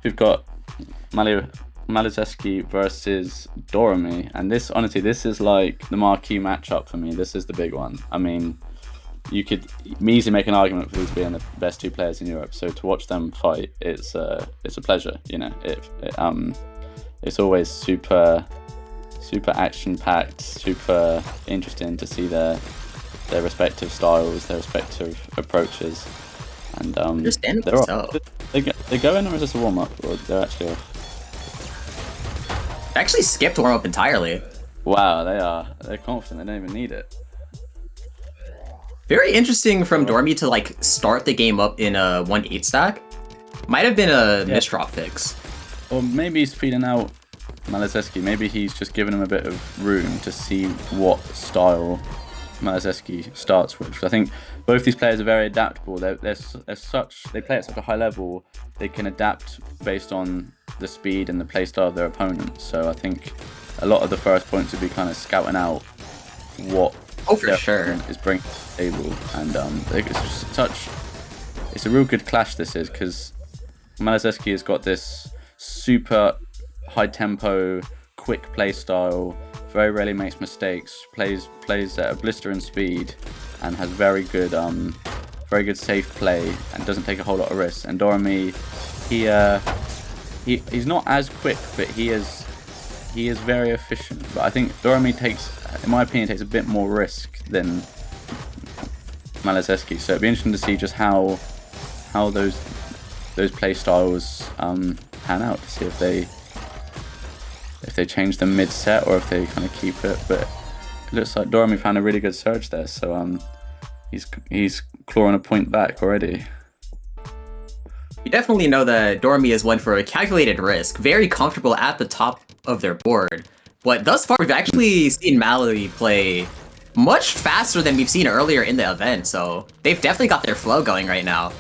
we've got Malizeski versus DOREMY, and this honestly, this is like the marquee matchup for me. This is the big one. I mean, you could easily make an argument for these being the best two players in Europe. So to watch them fight, it's a pleasure. You know, it's always super action packed, super interesting to see their respective styles, their respective approaches, and understandably so. They go in, or is this a warm up, or they're actually off? They actually skipped warm up entirely. Wow, they're confident. They don't even need it. Very interesting from DOREMY to like start the game up in a 1-8 stack. Might have been a misdrop fix. Or maybe he's feeding out Malizeski. Maybe he's just giving him a bit of room to see what style Malizeski starts with. I think both these players are very adaptable. They play at such a high level. They can adapt based on the speed and the play style of their opponents. So I think a lot of the first points would be kind of scouting out what for sure is bringing to the table, and it's a real good clash this is, because Malizeski has got this super high tempo, quick play style, very rarely makes mistakes, plays at a blistering speed, and has very good safe play, and doesn't take a whole lot of risks. And DOREMY, he's not as quick, but he is very efficient. But I think DOREMY in my opinion, takes a bit more risk than Malizeski. So it'd be interesting to see just how those play styles pan out, to see if they change them mid set or if they kind of keep it. But it looks like DOREMY found a really good surge there, so he's clawing a point back already. You definitely know that DOREMY is one for a calculated risk, very comfortable at the top of their board. But thus far, we've actually seen Mali play much faster than we've seen earlier in the event, so they've definitely got their flow going right now.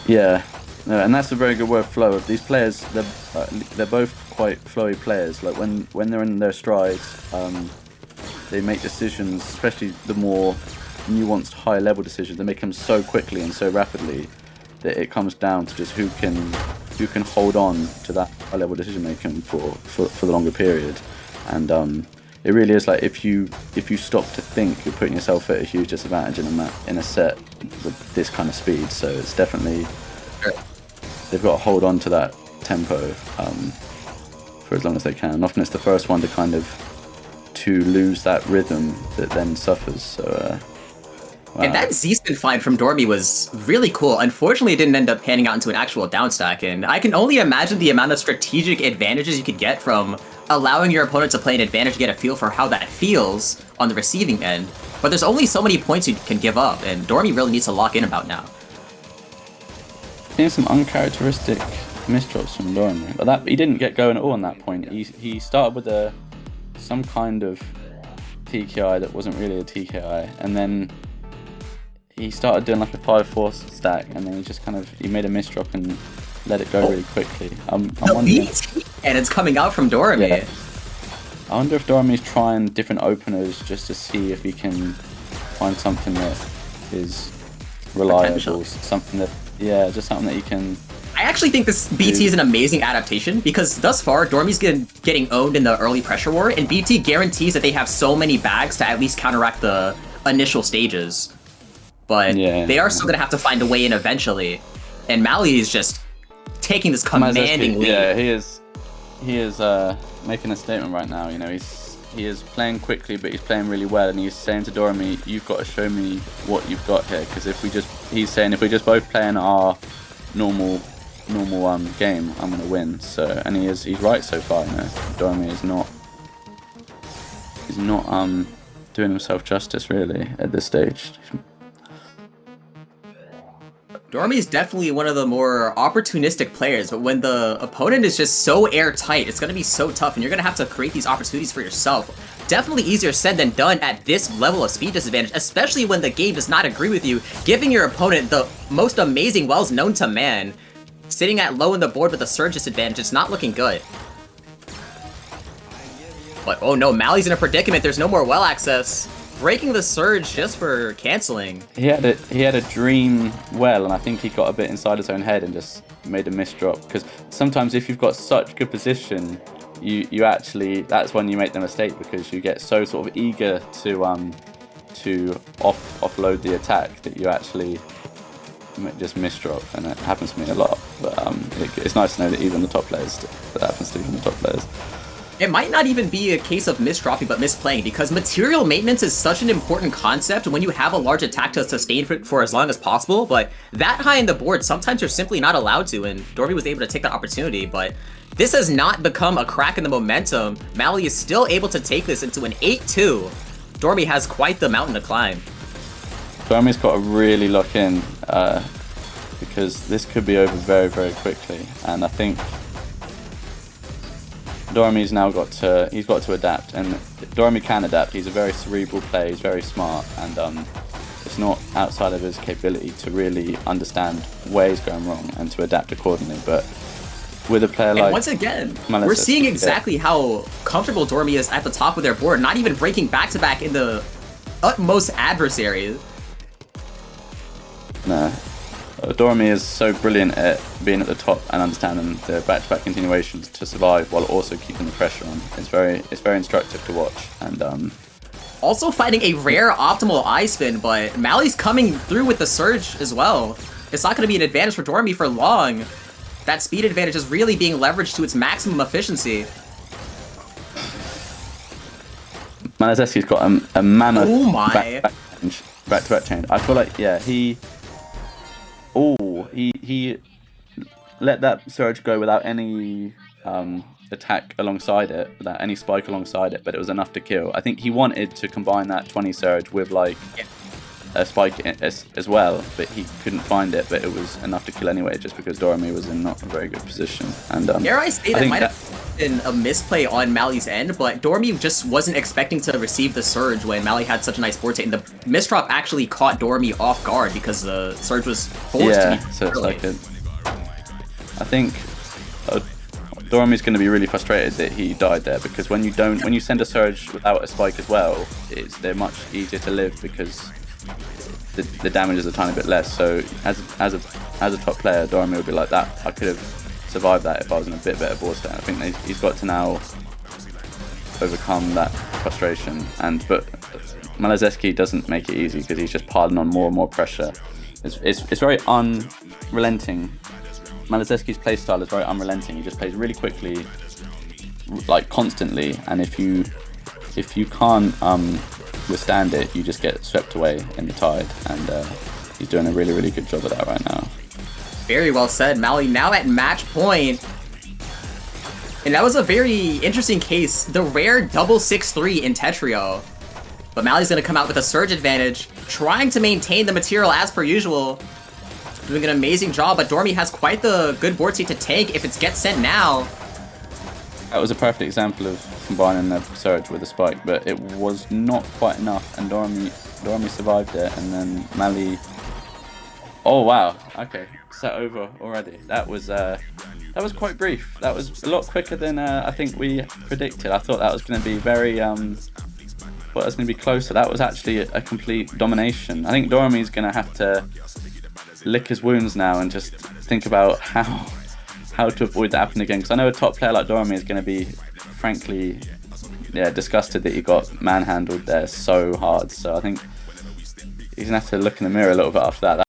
Yeah, and that's a very good word, flow. These players, they're both quite flowy players. Like when they're in their stride, they make decisions, especially the more nuanced, high-level decisions. They make them so quickly and so rapidly that it comes down to just who can hold on to that high-level decision making for the longer period. And it really is like if you stop to think, you're putting yourself at a huge disadvantage in a set with this kind of speed. So it's definitely, they've got to hold on to that tempo for as long as they can. And often it's the first one to lose that rhythm that then suffers. So wow. And that Z-spin find from DOREMY was really cool. Unfortunately, it didn't end up panning out into an actual downstack, and I can only imagine the amount of strategic advantages you could get from allowing your opponent to play an advantage to get a feel for how that feels on the receiving end. But there's only so many points you can give up, and DOREMY really needs to lock in about now. Seeing some uncharacteristic misdrops from DOREMY, but that he didn't get going at all on that point. He started with some kind of TKI that wasn't really a TKI, and then he started doing like a 5-4 stack, and then he made a misdrop and let it go really quickly. I'm wondering, and it's coming out from DOREMY. Yeah. I wonder if DOREMY's trying different openers just to see if he can find something that is reliable, something that he can. I actually think this BT is an amazing adaptation, because thus far, DOREMY's getting owned in the early pressure war, and BT guarantees that they have so many bags to at least counteract the initial stages. But they are still going to have to find a way in eventually. And Mali is just taking this commanding lead. Yeah, he is making a statement right now. You know, he is playing quickly, but he's playing really well, and he's saying to DOREMY, "You've got to show me what you've got here, because if we just both play in our normal game, I'm going to win." So, and he's right so far. You know, DOREMY is not doing himself justice really at this stage. DOREMY is definitely one of the more opportunistic players, but when the opponent is just so airtight, it's going to be so tough, and you're going to have to create these opportunities for yourself. Definitely easier said than done at this level of speed disadvantage, especially when the game does not agree with you, giving your opponent the most amazing wells known to man. Sitting at low on the board with a surge disadvantage, it's not looking good. But oh no, Mali's in a predicament, there's no more well access. breaking the surge just for canceling. He had a dream well, and I think he got a bit inside his own head and just made a misdrop. Because sometimes if you've got such good position, you actually, that's when you make the mistake, because you get so sort of eager to offload the attack that you actually just misdrop, and it happens to me a lot. But it's nice to know that even the top players, that happens to even the top players. It might not even be a case of misdropping, but misplaying, because material maintenance is such an important concept when you have a large attack to sustain for as long as possible, but that high in the board, sometimes you're simply not allowed to, and DOREMY was able to take that opportunity, but this has not become a crack in the momentum. Mally is still able to take this into an 8-2. DOREMY has quite the mountain to climb. DOREMY's got to really lock in, because this could be over very, very quickly, and I think DOREMY's now got to adapt, and DOREMY can adapt. He's a very cerebral player, he's very smart, and it's not outside of his capability to really understand where he's going wrong and to adapt accordingly. But with a player like... And once again, we're seeing exactly how comfortable DOREMY is at the top of their board, not even breaking back-to-back in the utmost adversary. No. DOREMY is so brilliant at being at the top and understanding the back-to-back continuations to survive while also keeping the pressure on. It's very instructive to watch, and also fighting a rare optimal eye spin, but Mally's coming through with the surge as well. It's not going to be an advantage for DOREMY for long. That speed advantage is really being leveraged to its maximum efficiency. Malizeski's got a mammoth back-to-back change. I feel like, yeah, he let that surge go without any attack alongside it, without any spike alongside it, but it was enough to kill. I think he wanted to combine that 20 surge with like a spike as well, but he couldn't find it, but it was enough to kill anyway, just because DOREMY was in not a very good position. And dare I say that might have been a misplay on Mally's end, but DOREMY just wasn't expecting to receive the surge when Mally had such a nice board state, and the misdrop actually caught DOREMY off guard because the surge was forced to be so it's like I think DOREMY's going to be really frustrated that he died there, because when you send a surge without a spike as well, they're much easier to live because the damage is a tiny bit less. So as a top player, DOREMY would be like, that I could have survived that if I was in a bit better board state. I think he's got to now overcome that frustration, but Malizeski doesn't make it easy because he's just piling on more and more pressure. It's very unrelenting. Malizeski's playstyle is very unrelenting. He just plays really quickly, like constantly, and if you can't withstand it, you just get swept away in the tide, and he's doing a really, really good job of that right now. Very well said. Mally now at match point. And that was a very interesting case. The rare double 6-3 in Tetrio. But Mally's going to come out with a surge advantage, trying to maintain the material as per usual. Doing an amazing job, but DOREMY has quite the good board state to tank if it gets sent now. That was a perfect example of combining the surge with a spike, but it was not quite enough, and DOREMY survived it, and then Mally... Oh wow, okay, set over already. That was quite brief. That was a lot quicker than I think we predicted. I thought that was going to be very thought it was going to be closer. That was actually a complete domination. I think DOREMY's going to have to lick his wounds now and just think about how to avoid that happening again. Because I know a top player like DOREMY is going to be, frankly, disgusted that he got manhandled there so hard. So I think he's going to have to look in the mirror a little bit after that.